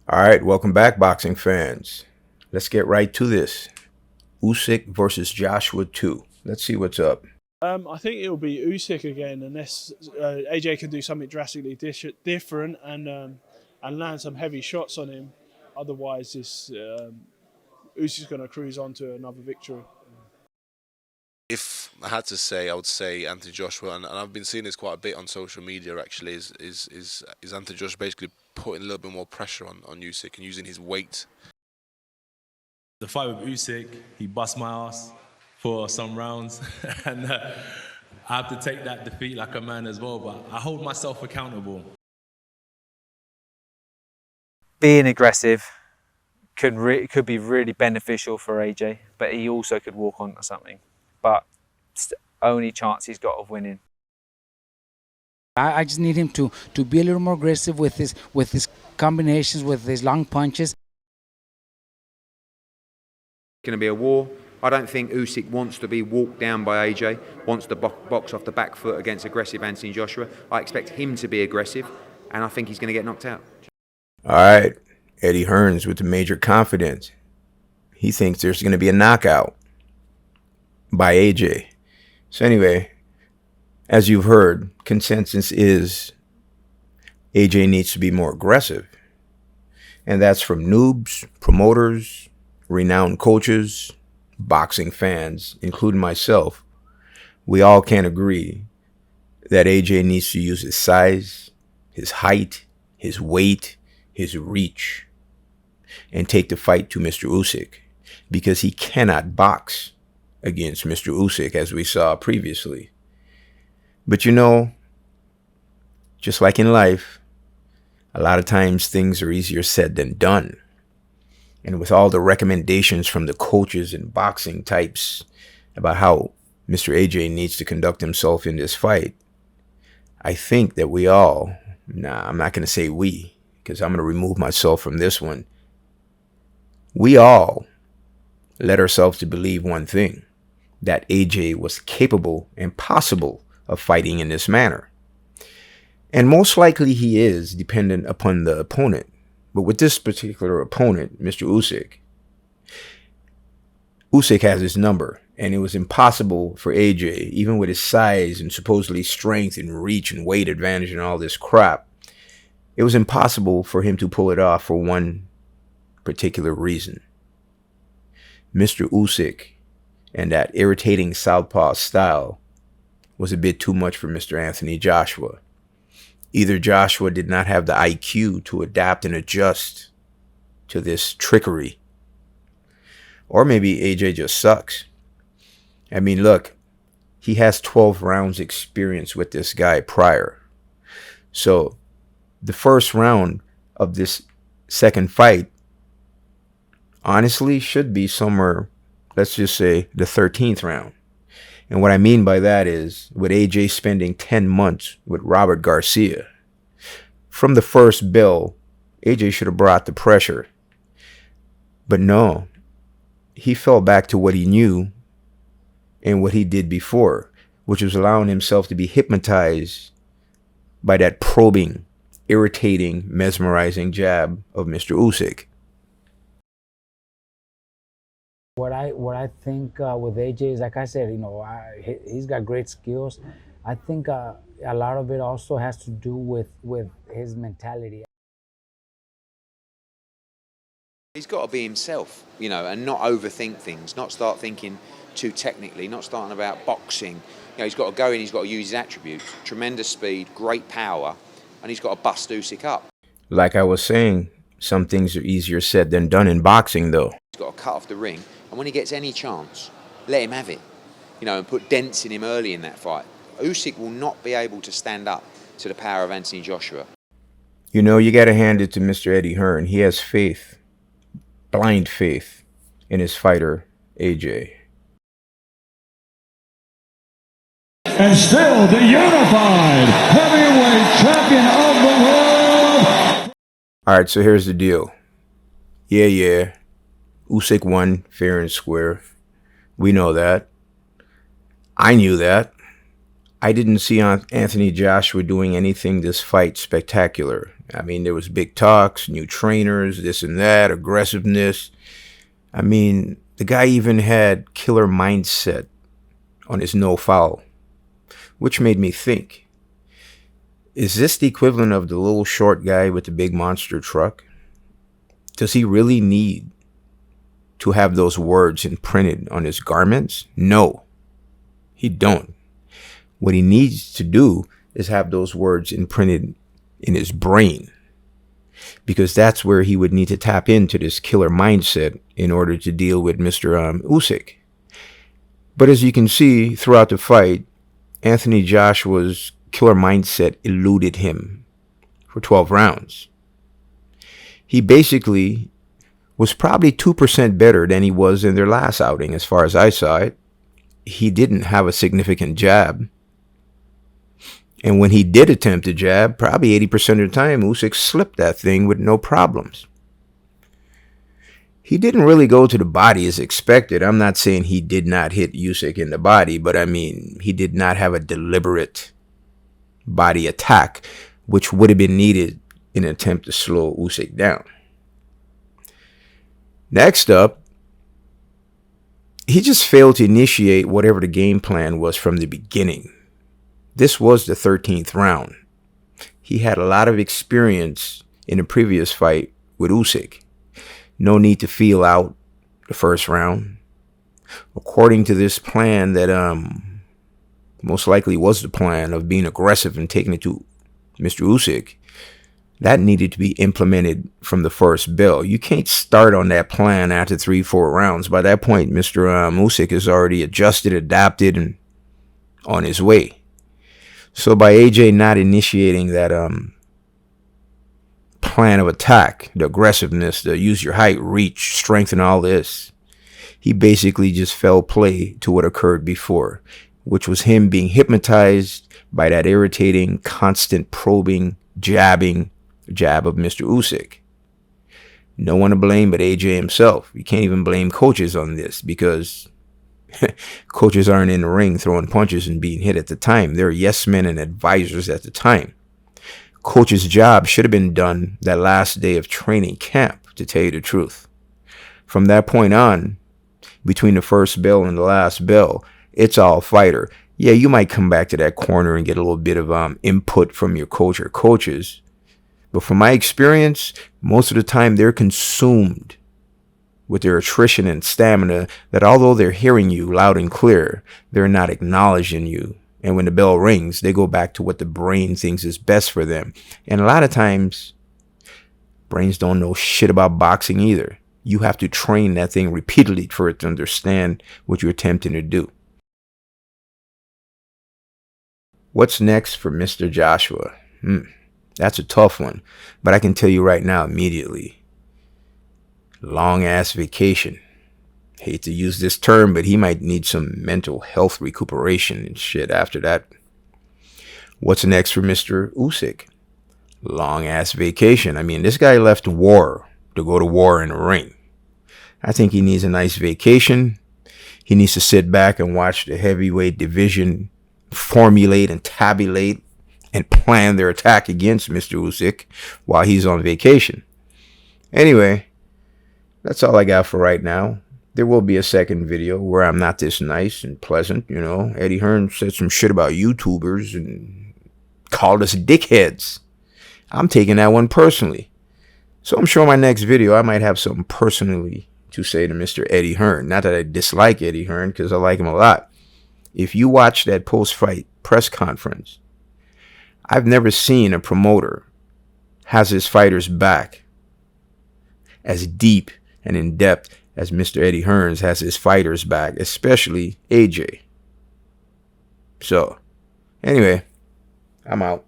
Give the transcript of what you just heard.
All right, welcome back, boxing fans. Let's get right to this. Usyk versus Joshua 2. Let's see what's up. I think it'll be Usyk again, unless AJ can do something drastically different and land some heavy shots on him. Otherwise, Usyk's going to cruise on to another victory. If I had to say, I would say Anthony Joshua, and I've been seeing this quite a bit on social media. Actually, is Anthony Joshua basically putting a little bit more pressure on Usyk and using his weight? The fight with Usyk, he bust my ass for some rounds, and I have to take that defeat like a man as well. But I hold myself accountable. Being aggressive could be really beneficial for AJ, but he also could walk onto something. But only chance he's got of winning. I just need him to be a little more aggressive with his combinations, with his long punches. Going to be a war. I don't think Usyk wants to be walked down by AJ, wants to box off the back foot against aggressive Anthony Joshua. I expect him to be aggressive, and I think he's going to get knocked out. All right, Eddie Hearns with the major confidence. He thinks there's going to be a knockout by AJ. So anyway, as you've heard, consensus is AJ needs to be more aggressive. And that's from noobs, promoters, renowned coaches, boxing fans, including myself. We all can agree that AJ needs to use his size, his height, his weight, his reach, and take the fight to Mr. Usyk, because he cannot box against Mr. Usyk, as we saw previously. But you know, just like in life, a lot of times things are easier said than done. And with all the recommendations from the coaches and boxing types about how Mr. AJ needs to conduct himself in this fight, I think that we all, I'm not going to say we, because I'm going to remove myself from this one. We all led ourselves to believe one thing, that AJ was capable and possible of fighting in this manner. And most likely he is, dependent upon the opponent. But with this particular opponent, Mr. Usyk has his number, and it was impossible for AJ, even with his size and supposedly strength and reach and weight advantage and all this crap, it was impossible for him to pull it off for one particular reason. Mr. Usyk and that irritating southpaw style was a bit too much for Mr. Anthony Joshua. Either Joshua did not have the IQ to adapt and adjust to this trickery, or maybe AJ just sucks. I mean, look, he has 12 rounds experience with this guy prior. So the first round of this second fight honestly should be somewhere, let's just say, the 13th round. And what I mean by that is, with AJ spending 10 months with Robert Garcia, from the first bell, AJ should have brought the pressure. But no, he fell back to what he knew and what he did before, which was allowing himself to be hypnotized by that probing, irritating, mesmerizing jab of Mr. Usyk. What I think with AJ is, like I said, he's got great skills. I think a lot of it also has to do with his mentality. He's got to be himself, and not overthink things, not start thinking too technically, not starting about boxing. He's got to go in, he's got to use his attributes. Tremendous speed, great power, and he's got to bust Usyk up. Like I was saying, some things are easier said than done in boxing, though. He's got to cut off the ring, and when he gets any chance, let him have it, and put dents in him early in that fight. Usyk will not be able to stand up to the power of Anthony Joshua. You got to hand it to Mr. Eddie Hearn. He has faith, blind faith, in his fighter, AJ. And still the unified heavyweight champion of the world. All right, so here's the deal. Yeah. Usyk won fair and square. We know that. I knew that. I didn't see Anthony Joshua doing anything this fight spectacular. I mean, there was big talks, new trainers, this and that, aggressiveness. I mean, the guy even had killer mindset on his no foul, which made me think, is this the equivalent of the little short guy with the big monster truck? Does he really need to have those words imprinted on his garments? No, he don't. What he needs to do is have those words imprinted in his brain, because that's where he would need to tap into this killer mindset in order to deal with Mr. Usyk. But as you can see throughout the fight, Anthony Joshua's killer mindset eluded him for 12 rounds. He basically was probably 2% better than he was in their last outing as far as I saw it. He didn't have a significant jab. And when he did attempt a jab, probably 80% of the time, Usyk slipped that thing with no problems. He didn't really go to the body as expected. I'm not saying he did not hit Usyk in the body, but I mean, he did not have a deliberate body attack, which would have been needed in an attempt to slow Usyk down. Next up, he just failed to initiate whatever the game plan was from the beginning. This was the 13th round. He had a lot of experience in the previous fight with Usyk. No need to feel out the first round. According to this plan that most likely was the plan of being aggressive and taking it to Mr. Usyk, that needed to be implemented from the first bell. You can't start on that plan after 3-4 rounds. By that point, Mr. Usyk is already adjusted, adapted, and on his way. So by AJ not initiating that plan of attack, the aggressiveness, the use your height, reach, strength, and all this, he basically just fell prey to what occurred before, which was him being hypnotized by that irritating, constant probing, jab of Mr. Usyk. No one to blame but AJ himself. You can't even blame coaches on this, because coaches aren't in the ring throwing punches and being hit at the time. They're yes men and advisors at the time. Coach's job should have been done that last day of training camp, to tell you the truth. From that point on, between the first bell and the last bell, it's all fighter. Yeah, you might come back to that corner and get a little bit of input from your coach or coaches. But from my experience, most of the time they're consumed with their attrition and stamina, that although they're hearing you loud and clear, they're not acknowledging you. And when the bell rings, they go back to what the brain thinks is best for them. And a lot of times, brains don't know shit about boxing either. You have to train that thing repeatedly for it to understand what you're attempting to do. What's next for Mr. Joshua? That's a tough one, but I can tell you right now immediately. Long ass vacation. Hate to use this term, but he might need some mental health recuperation and shit after that. What's next for Mr. Usyk? Long ass vacation. I mean, this guy left war to go to war in the ring. I think he needs a nice vacation. He needs to sit back and watch the heavyweight division formulate and tabulate and plan their attack against Mr. Usyk while he's on vacation. Anyway, that's all I got for right now. There will be a second video where I'm not this nice and pleasant, you know. Eddie Hearn said some shit about YouTubers and called us dickheads. I'm taking that one personally. So I'm sure my next video I might have something personally to say to Mr. Eddie Hearn. Not that I dislike Eddie Hearn, because I like him a lot. If you watch that post-fight press conference, I've never seen a promoter has his fighters back as deep and in depth as Mr. Eddie Hearns has his fighters back, especially AJ. So, anyway, I'm out.